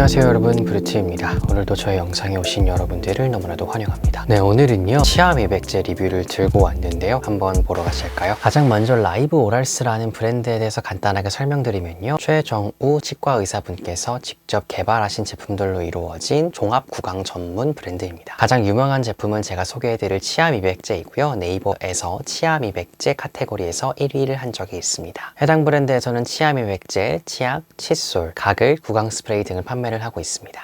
안녕하세요 여러분, 브루트입니다. 오늘도 저의 영상에 오신 여러분들을 너무나도 환영합니다. 네, 오늘은요 치아 미백제 리뷰를 들고 왔는데요, 한번 보러 가실까요? 가장 먼저 라이브 오랄스라는 브랜드에 대해서 간단하게 설명드리면요, 최정우 치과 의사분께서 직접 개발하신 제품들로 이루어진 종합 구강 전문 브랜드입니다. 가장 유명한 제품은 제가 소개해드릴 치아 미백제이고요, 네이버에서 치아 미백제 카테고리에서 1위를 한 적이 있습니다. 해당 브랜드에서는 치아 미백제, 치약, 칫솔, 가글, 구강 스프레이 등을 판매를 하고 있습니다.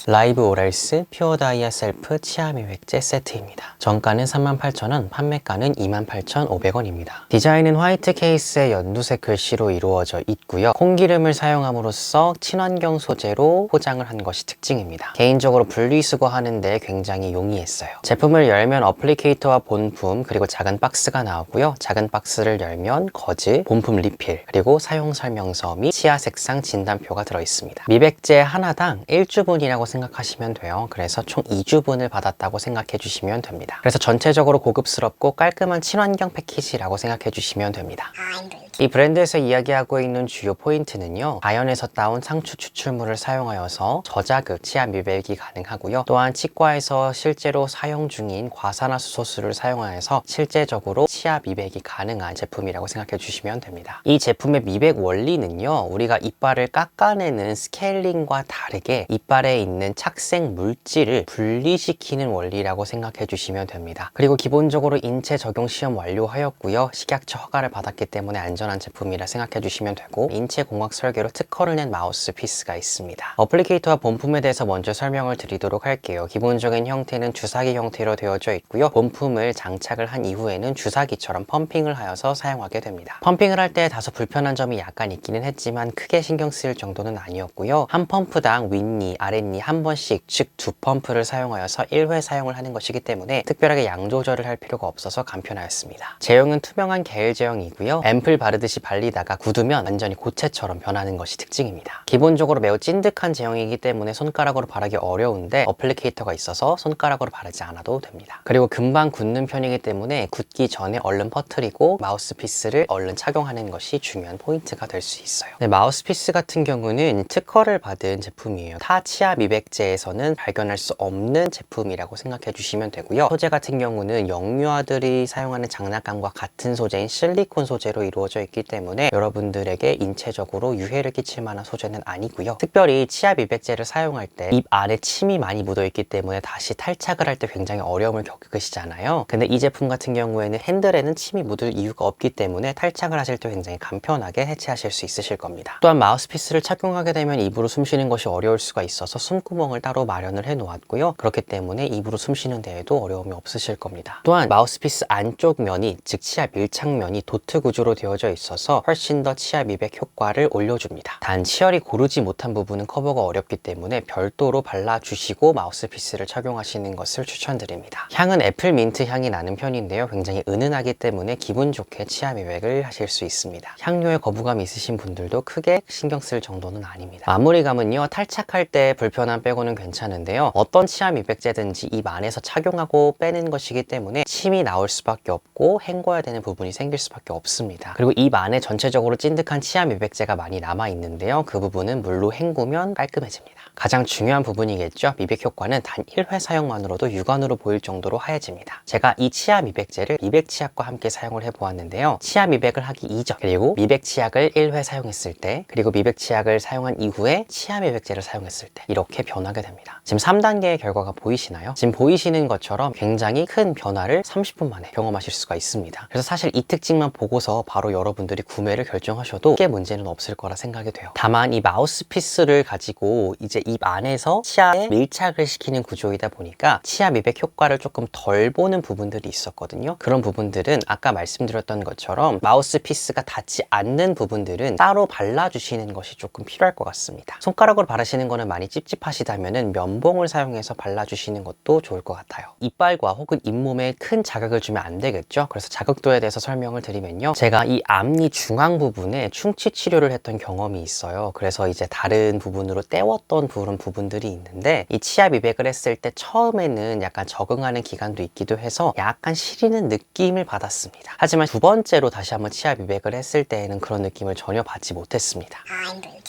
라이브 오랄스 퓨어 다이아 셀프 치아 미백제 세트입니다. 정가는 38,000원, 판매가는 28,500원입니다. 디자인은 화이트 케이스에 연두색 글씨로 이루어져 있고요. 콩기름을 사용함으로써 친환경 소재로 포장을 한 것이 특징입니다. 개인적으로 분리수거하는데 굉장히 용이했어요. 제품을 열면 어플리케이터와 본품 그리고 작은 박스가 나오고요. 작은 박스를 열면 거즈, 본품 리필, 그리고 사용 설명서 및 치아 색상 진단표가 들어있습니다. 미백제 하나당 1주분이라고 생각하시면 돼요. 그래서 총 2주분을 받았다고 생각해 주시면 됩니다. 그래서 전체적으로 고급스럽고 깔끔한 친환경 패키지라고 생각해 주시면 됩니다. 이 브랜드에서 이야기하고 있는 주요 포인트는요, 자연에서 따온 상추 추출물을 사용하여서 저자극 치아 미백이 가능하고요, 또한 치과에서 실제로 사용 중인 과산화수소수를 사용하여서 실제적으로 치아 미백이 가능한 제품이라고 생각해 주시면 됩니다. 이 제품의 미백 원리는요, 우리가 이빨을 깎아내는 스케일링과 다르게 이빨에 있는 착색 물질을 분리시키는 원리라고 생각해 주시면 됩니다. 그리고 기본적으로 인체 적용 시험 완료하였고요, 식약처 허가를 받았기 때문에 안전한 제품이라 생각해 주시면 되고, 인체 공학 설계로 특허를 낸 마우스피스가 있습니다. 어플리케이터와 본품에 대해서 먼저 설명을 드리도록 할게요. 기본적인 형태는 주사기 형태로 되어져 있고요, 본품을 장착을 한 이후에는 주사기처럼 펌핑을 하여서 사용하게 됩니다. 펌핑을 할 때 다소 불편한 점이 약간 있기는 했지만 크게 신경 쓰일 정도는 아니었고요, 한 펌프당 윗니, 아랫니 한 번씩, 즉 두 펌프를 사용하여서 1회 사용을 하는 것이기 때문에 특별하게 양 조절을 할 필요가 없어서 간편하였습니다. 제형은 투명한 게일 제형이고요, 앰플 바르듯이 발리다가 굳으면 완전히 고체처럼 변하는 것이 특징입니다. 기본적으로 매우 찐득한 제형이기 때문에 손가락으로 바르기 어려운데 어플리케이터가 있어서 손가락으로 바르지 않아도 됩니다. 그리고 금방 굳는 편이기 때문에 굳기 전에 얼른 퍼뜨리고 마우스피스를 얼른 착용하는 것이 중요한 포인트가 될 수 있어요. 네, 마우스피스 같은 경우는 특허를 받은 제품이에요. 타 치아 미백제에서는 발견할 수 없는 제품이라고 생각해 주시면 되고요, 소재 같은 경우는 영유아들이 사용하는 장난감과 같은 소재인 실리콘 소재로 이루어져 있기 때문에 여러분들에게 인체적으로 유해를 끼칠 만한 소재는 아니고요, 특별히 치아 미백제를 사용할 때 입 안에 침이 많이 묻어 있기 때문에 다시 탈착을 할 때 굉장히 어려움을 겪으시잖아요. 근데 이 제품 같은 경우에는 핸들에는 침이 묻을 이유가 없기 때문에 탈착을 하실 때 굉장히 간편하게 해체하실 수 있으실 겁니다. 또한 마우스피스를 착용하게 되면 입으로 숨 쉬는 것이 어려울 수가 있어서 숨구멍을 따로 마련을 해 놓았고요, 그렇기 때문에 입으로 숨 쉬는 데에도 어려움이 없으실 겁니다. 또한 마우스피스 안쪽 면이, 즉 치아 밀착면이 도트 구조로 되어져 있어서 훨씬 더 치아 미백 효과를 올려줍니다. 단 치열이 고르지 못한 부분은 커버가 어렵기 때문에 별도로 발라주시고 마우스피스를 착용하시는 것을 추천드립니다. 향은 애플 민트 향이 나는 편인데요, 굉장히 은은하기 때문에 기분 좋게 치아 미백을 하실 수 있습니다. 향료에 거부감 있으신 분들도 크게 신경 쓸 정도는 아닙니다. 마무리감은요, 탈착할 때 불편함 빼고는 괜찮은데요, 어떤 치아 미백제든지 입 안에서 착용하고 빼는 것이기 때문에 침이 나올 수밖에 없고 헹궈야 되는 부분이 생길 수밖에 없습니다. 그리고 입 안에 전체적으로 찐득한 치아 미백제가 많이 남아 있는데요, 그 부분은 물로 헹구면 깔끔해집니다. 가장 중요한 부분이겠죠. 미백 효과는 단 1회 사용만으로도 육안으로 보일 정도로 하얘집니다. 제가 이 치아 미백제를 미백 치약과 함께 사용을 해보았는데요, 치아 미백을 하기 이전, 그리고 미백 치약을 1회 사용했을 때, 그리고 미백 치약을 사용한 이후에 치아 미백제를 사용했을 때 이렇게 변하게 됩니다. 지금 3단계의 결과가 보이시나요? 지금 보이시는 것처럼 굉장히 큰 변화를 30분 만에 경험하실 수가 있습니다. 그래서 사실 이 특징만 보고서 바로 여러분들이 구매를 결정하셔도 크게 문제는 없을 거라 생각이 돼요. 다만 이 마우스피스를 가지고 이제 입 안에서 치아에 밀착을 시키는 구조이다 보니까 치아 미백 효과를 조금 덜 보는 부분들이 있었거든요. 그런 부분들은 아까 말씀드렸던 것처럼 마우스피스가 닿지 않는 부분들은 따로 발라주시는 것이 조금 필요할 것 같습니다. 손가락으로 바르시는 거는 많이 찝찝하시다면 면봉을 사용해서 발라주시는 것도 좋을 것 같아요. 이빨과 혹은 잇몸에 큰 자극을 주면 안 되겠죠. 그래서 자극도에 대해서 설명을 드리면요, 제가 이 앞니 중앙 부분에 충치 치료를 했던 경험이 있어요. 그래서 이제 다른 부분으로 떼웠던 그런 부분들이 있는데, 이 치아 미백을 했을 때 처음에는 약간 적응하는 기간도 있기도 해서 약간 시리는 느낌을 받았습니다. 하지만 두 번째로 다시 한번 치아 미백을 했을 때에는 그런 느낌을 전혀 받지 못했습니다.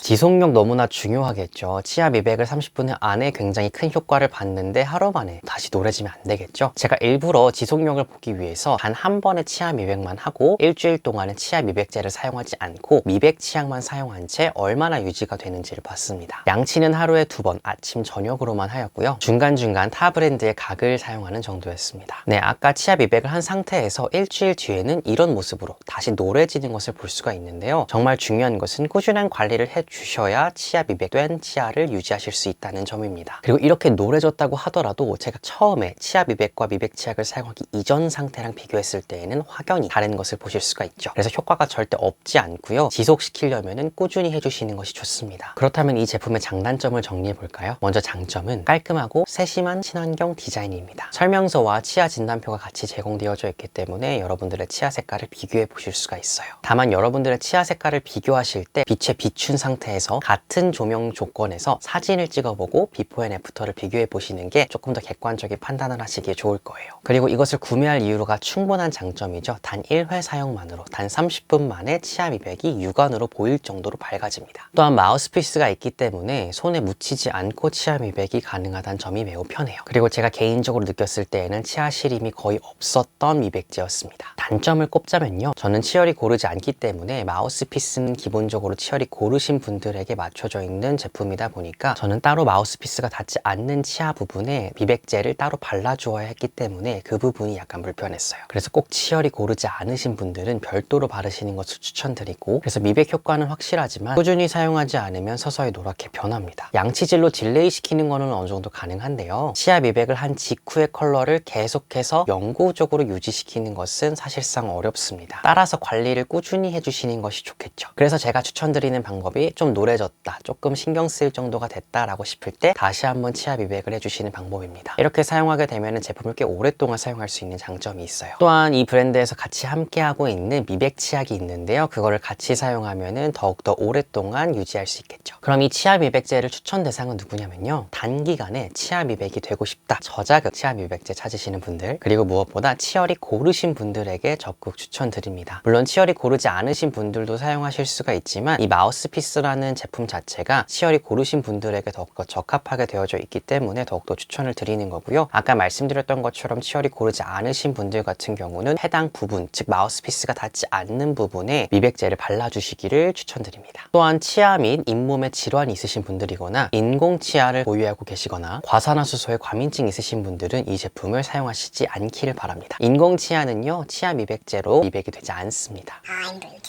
지속력 너무나 중요하겠죠. 치아 미백을 30분 안에 굉장히 큰 효과를 봤는데 하루 만에 다시 노래지면 안 되겠죠. 제가 일부러 지속력을 보기 위해서 단 한 번의 치아 미백만 하고 일주일 동안은 치아 미백제를 사용하지 않고 미백 치약만 사용한 채 얼마나 유지가 되는지를 봤습니다. 양치는 하루에 2번 아침 저녁으로만 하였고요. 중간중간 타 브랜드의 각을 사용하는 정도였습니다. 네, 아까 치아 미백을 한 상태에서 일주일 뒤에는 이런 모습으로 다시 노래지는 것을 볼 수가 있는데요. 정말 중요한 것은 꾸준한 관리를 해주셔야 치아 미백된 치아를 유지하실 수 있다는 점입니다. 그리고 이렇게 노래졌다고 하더라도 제가 처음에 치아 미백과 미백 치약을 사용하기 이전 상태랑 비교했을 때에는 확연히 다른 것을 보실 수가 있죠. 그래서 효과가 절대 없지 않고요. 지속시키려면 꾸준히 해주시는 것이 좋습니다. 그렇다면 이 제품의 장단점을 정리해 볼까요? 먼저 장점은 깔끔하고 세심한 친환경 디자인입니다. 설명서와 치아 진단표가 같이 제공되어져 있기 때문에 여러분들의 치아 색깔을 비교해 보실 수가 있어요. 다만 여러분들의 치아 색깔을 비교하실 때 빛에 비춘 상태에서 같은 조명 조건에서 사진을 찍어보고 비포 앤 애프터를 비교해 보시는 게 조금 더 객관적인 판단을 하시기에 좋을 거예요. 그리고 이것을 구매할 이유가 충분한 장점이죠. 단 1회 사용만으로 단 30분 만에 치아 미백이 육안으로 보일 정도로 밝아집니다. 또한 마우스피스가 있기 때문에 손에 묻히지 않고 치아 미백이 가능하다는 점이 매우 편해요. 그리고 제가 개인적으로 느꼈을 때에는 치아 시림이 거의 없었던 미백제였습니다. 단점을 꼽자면요, 저는 치열이 고르지 않기 때문에 마우스피스는 기본적으로 치열이 고르신 분들에게 맞춰져 있는 제품이다 보니까 저는 따로 마우스피스가 닿지 않는 치아 부분에 미백제를 따로 발라주어야 했기 때문에 그 부분이 약간 불편했어요. 그래서 꼭 치열이 고르지 않으신 분들은 별도로 바르시는 것을 추천드리고, 그래서 미백 효과는 확실하지만 꾸준히 사용하지 않으면 서서히 노랗게 변합니다. 양치질로 딜레이 시키는 거는 어느 정도 가능한데요, 치아 미백을 한 직후의 컬러를 계속해서 영구적으로 유지시키는 것은 사실상 어렵습니다. 따라서 관리를 꾸준히 해주시는 것이 좋겠죠. 그래서 제가 추천드리는 방법이 좀 노래졌다, 조금 신경 쓸 정도가 됐다라고 싶을 때 다시 한번 치아 미백을 해주시는 방법입니다. 이렇게 사용하게 되면 제품을 꽤 오랫동안 사용할 수 있는 장점이 있어요. 또한 이 브랜드에서 같이 함께하고 있는 미백 치약이 있는데요, 그거를 같이 사용하면 더욱더 오랫동안 유지할 수 있겠죠. 그럼 이 치아 미백제를 추천 대상은 누구냐면요, 단기간에 치아 미백이 되고 싶다, 저자극 치아 미백제 찾으시는 분들, 그리고 무엇보다 치열이 고르신 분들에게 적극 추천드립니다. 물론 치열이 고르지 않으신 분들도 사용하실 수가 있지만 이 마우스피스라는 제품 자체가 치열이 고르신 분들에게 더욱더 적합하게 되어져 있기 때문에 더욱더 추천을 드리는 거고요. 아까 말씀드렸던 것처럼 치열이 고르지 않으신 분들 같은 경우는 해당 부분, 즉 마우스피스가 닿지 않는 부분에 미백제를 발라주시기를 추천드립니다. 또한 치아 및 잇몸에 질환이 있으신 분들이거나 인공치아를 보유하고 계시거나 과산화수소에 과민증이 있으신 분들은 이 제품을 사용하시지 않기를 바랍니다. 인공치아는요, 치아 미백제로 미백이 되지 않습니다.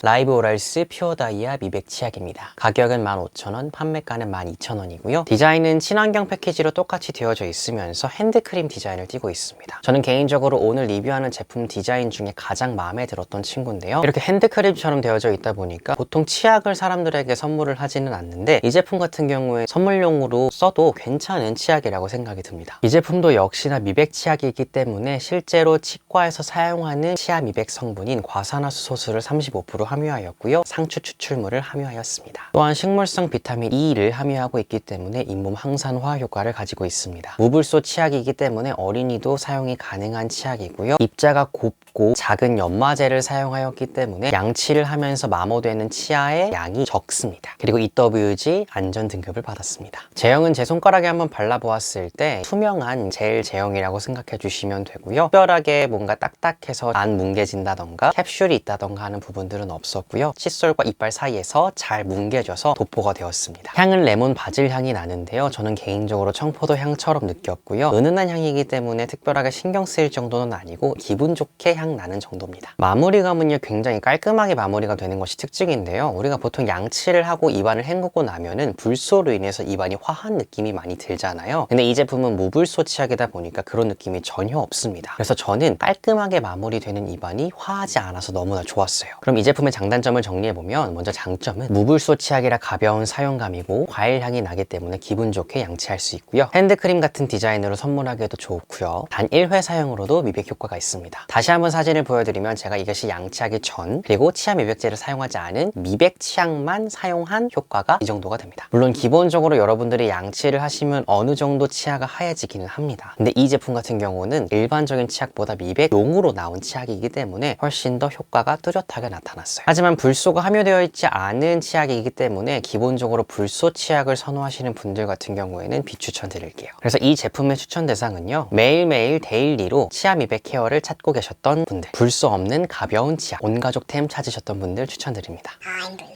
라이브 오랄스 퓨어 다이아 미백 치약입니다. 가격은 15,000원, 판매가는 12,000원이고요. 디자인은 친환경 패키지로 똑같이 되어져 있으면서 핸드크림 디자인을 띠고 있습니다. 저는 개인적으로 오늘 리뷰하는 제품 디자인 중에 가장 마음에 들었던 친구인데요, 이렇게 핸드크림처럼 되어져 있다 보니까 보통 치약을 사람들에게 선물을 하지는 않는데 이 제품 같은 경우에 선물용으로 써도 괜찮은 치약이라고 생각이 듭니다. 이 제품도 역시나 미백 치약이기 때문에 실제로 치과에서 사용하는 치아 미백 성분인 과산화수소를 35% 함유하였고요, 상추 추출물을 함유하였습니다. 또한 식물성 비타민 E를 함유하고 있기 때문에 잇몸 항산화 효과를 가지고 있습니다. 무불소 치약이기 때문에 어린이도 사용이 가능한 치약이고요, 입자가 곱고 작은 연마제를 사용하였기 때문에 양치를 하면서 마모되는 치아의 양이 적습니다. 그리고 EWG 안전 등급을 받았습니다. 제형은 제 손가락에 한번 발라보았을 때 투명한 젤 제형이라고 생각해 주시면 되고요, 특별하게 뭔가 딱딱해서 안 뭉개진다던가 캡슐이 있다던가 하는 부분들은 없었고요, 칫솔과 이빨 사이에서 잘 뭉개져서 도포가 되었습니다. 향은 레몬 바질 향이 나는데요, 저는 개인적으로 청포도 향처럼 느꼈고요, 은은한 향이기 때문에 특별하게 신경 쓰일 정도는 아니고 기분 좋게 향 나는 정도입니다. 마무리감은요, 굉장히 깔끔하게 마무리가 되는 것이 특징인데요, 우리가 보통 양치를 하고 입안을 헹구고 나면은 불소로 인해서 입안이 화한 느낌이 많이 들잖아요. 근데 이 제품은 무불소 치약이다 보니까 그런 느낌이 전혀 없습니다. 그래서 저는 깔끔하게 마무리되는 입안이 화하지 않아서 너무나 좋았어요. 그럼 이 제품의 장단점을 정리해보면, 먼저 장점은 무불소 치약이라 가벼운 사용감이고 과일 향이 나기 때문에 기분 좋게 양치할 수 있고요, 핸드크림 같은 디자인으로 선물하기에도 좋고요, 단 1회 사용으로도 미백 효과가 있습니다. 다시 한번 사진을 보여드리면 제가 이것이 양치하기 전 그리고 치아 미백제를 사용하지 않은 미백 치약만 사용한 효과가 이 정도가 됩니다. 물론 기본적으로 여러분들이 양치를 하시면 어느 정도 치아가 하얘지기는 합니다. 근데 이 제품 같은 경우는 일반적인 치약보다 미백용으로 나온 치약이기 때문에 훨씬 더 효과가 뚜렷하게 나타났어요. 하지만 불소가 함유되어 있지 않은 치약이기 때문에 때문에 기본적으로 불소 치약을 선호하시는 분들 같은 경우에는 비추천 드릴게요. 그래서 이 제품의 추천 대상은요, 매일매일 데일리로 치아 미백 케어를 찾고 계셨던 분들, 불소 없는 가벼운 치약, 온가족템 찾으셨던 분들 추천드립니다.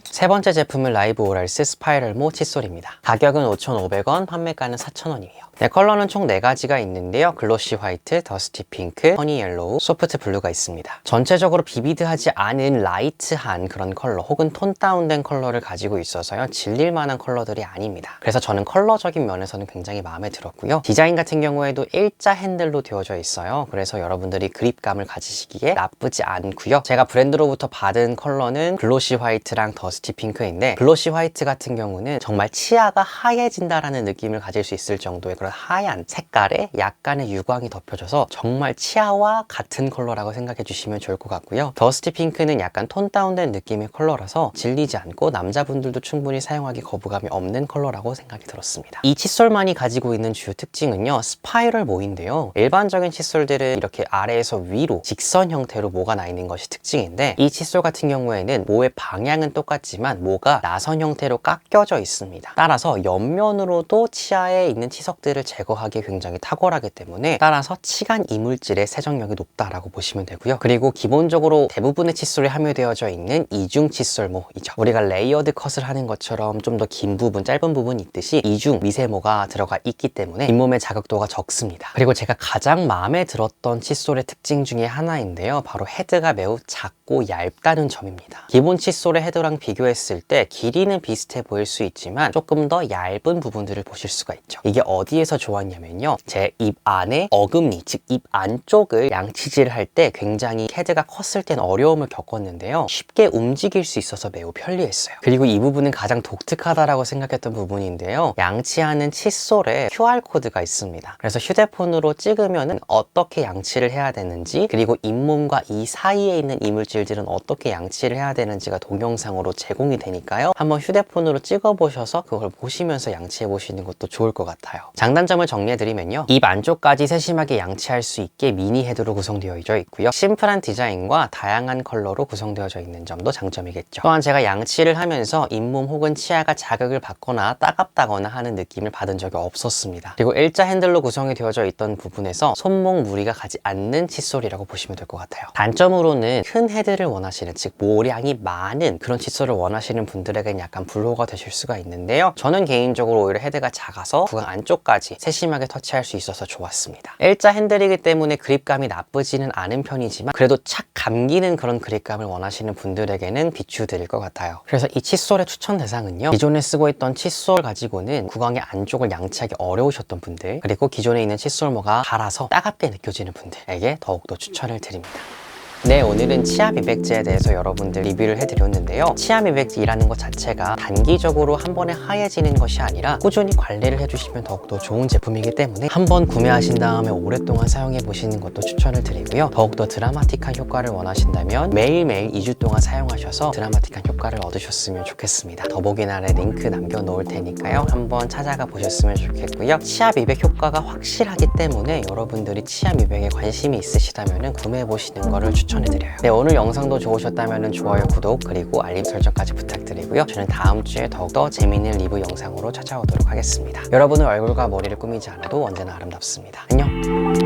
세 번째 제품은 라이브 오랄스 스파이럴모 칫솔입니다. 가격은 5,500원, 판매가는 4,000원이에요. 네, 컬러는 총 4가지가 있는데요. 글로시 화이트, 더스티 핑크, 허니 옐로우, 소프트 블루가 있습니다. 전체적으로 비비드하지 않은 라이트한 그런 컬러 혹은 톤 다운된 컬러를 가지고 있어서요, 질릴 만한 컬러들이 아닙니다. 그래서 저는 컬러적인 면에서는 굉장히 마음에 들었고요. 디자인 같은 경우에도 일자 핸들로 되어져 있어요. 그래서 여러분들이 그립감을 가지시기에 나쁘지 않고요. 제가 브랜드로부터 받은 컬러는 글로시 화이트랑 더스티 핑크인데, 글로시 화이트 같은 경우는 정말 치아가 하얘진다라는 느낌을 가질 수 있을 정도의 그런 하얀 색깔에 약간의 유광이 덮여져서 정말 치아와 같은 컬러라고 생각해 주시면 좋을 것 같고요. 더스티 핑크는 약간 톤 다운된 느낌의 컬러라서 질리지 않고 남자분들도 충분히 사용하기 거부감이 없는 컬러라고 생각이 들었습니다. 이 칫솔만이 가지고 있는 주요 특징은요, 스파이럴 모인데요. 일반적인 칫솔들은 이렇게 아래에서 위로 직선 형태로 모가 나 있는 것이 특징인데, 이 칫솔 같은 경우에는 모의 방향은 똑같지만 모가 나선 형태로 깎여져 있습니다. 따라서 옆면으로도 치아에 있는 치석들을 제거하기 굉장히 탁월하기 때문에, 따라서 치간 이물질의 세정력이 높다라고 보시면 되고요. 그리고 기본적으로 대부분의 칫솔에 함유되어져 있는 이중 칫솔모이죠. 우리가 레이어드 컷을 하는 것처럼 좀 더 긴 부분, 짧은 부분이 있듯이 이중 미세모가 들어가 있기 때문에 잇몸의 자극도가 적습니다. 그리고 제가 가장 마음에 들었던 칫솔의 특징 중에 하나인데요, 바로 헤드가 매우 작고 얇다는 점입니다. 기본 칫솔의 헤드랑 비교했을 때 길이는 비슷해 보일 수 있지만 조금 더 얇은 부분들을 보실 수가 있죠. 이게 어디에서 좋았냐면요, 제 입 안에 어금니, 즉 입 안쪽을 양치질을 할 때 굉장히 헤드가 컸을 땐 어려움을 겪었는데요, 쉽게 움직일 수 있어서 매우 편리했어요. 그리고 이 부분은 가장 독특하다라고 생각했던 부분인데요, 양치하는 칫솔에 QR코드가 있습니다. 그래서 휴대폰으로 찍으면은 어떻게 양치를 해야 되는지, 그리고 잇몸과 이 사이에 있는 이물질들은 어떻게 양치를 해야 되는지가 동영상으로 제공이 되니까요, 한번 휴대폰으로 찍어보셔서 그걸 보시면서 양치해 보시는 것도 좋을 것 같아요. 장단점을 정리해드리면요, 입 안쪽까지 세심하게 양치할 수 있게 미니 헤드로 구성되어 있고요, 심플한 디자인과 다양한 컬러로 구성되어져 있는 점도 장점이겠죠. 또한 제가 양치를 하면서 잇몸 혹은 치아가 자극을 받거나 따갑다거나 하는 느낌을 받은 적이 없었습니다. 그리고 일자 핸들로 구성이 되어져 있던 부분에서 손목 무리가 가지 않는 칫솔이라고 보시면 될 것 같아요. 단점으로는 큰 헤드를 원하시는, 즉 모량이 많은 그런 칫솔을 원하시는 분들에게는 약간 불호가 되실 수가 있는데요, 저는 개인적으로 오히려 헤드가 작아서 구강 안쪽까지 세심하게 터치할 수 있어서 좋았습니다. 일자 핸들이기 때문에 그립감이 나쁘지는 않은 편이지만 그래도 착 감기는 그런 그립감을 원하시는 분들에게는 비추드릴 것 같아요. 그래서 이 칫솔의 추천 대상은요, 기존에 쓰고 있던 칫솔 가지고는 구강의 안쪽을 양치하기 어려우셨던 분들, 그리고 기존에 있는 칫솔모가 닳아서 따갑게 느껴지는 분들에게 더욱더 추천을 드립니다. 네, 오늘은 치아 미백제에 대해서 여러분들 리뷰를 해드렸는데요, 치아 미백제라는 것 자체가 단기적으로 한 번에 하얘지는 것이 아니라 꾸준히 관리를 해주시면 더욱더 좋은 제품이기 때문에 한번 구매하신 다음에 오랫동안 사용해 보시는 것도 추천을 드리고요, 더욱더 드라마틱한 효과를 원하신다면 매일매일 2주 동안 사용하셔서 드라마틱한 효과를 얻으셨으면 좋겠습니다. 더보기란에 링크 남겨놓을 테니까요, 한번 찾아가 보셨으면 좋겠고요. 치아 미백 효과가 확실하기 때문에 여러분들이 치아 미백에 관심이 있으시다면 구매해 보시는 거를 추천해드려요. 네, 오늘 영상도 좋으셨다면 좋아요, 구독, 그리고 알림 설정까지 부탁드리고요. 저는 다음 주에 더욱더 재미있는 리뷰 영상으로 찾아오도록 하겠습니다. 여러분의 얼굴과 머리를 꾸미지 않아도 언제나 아름답습니다. 안녕!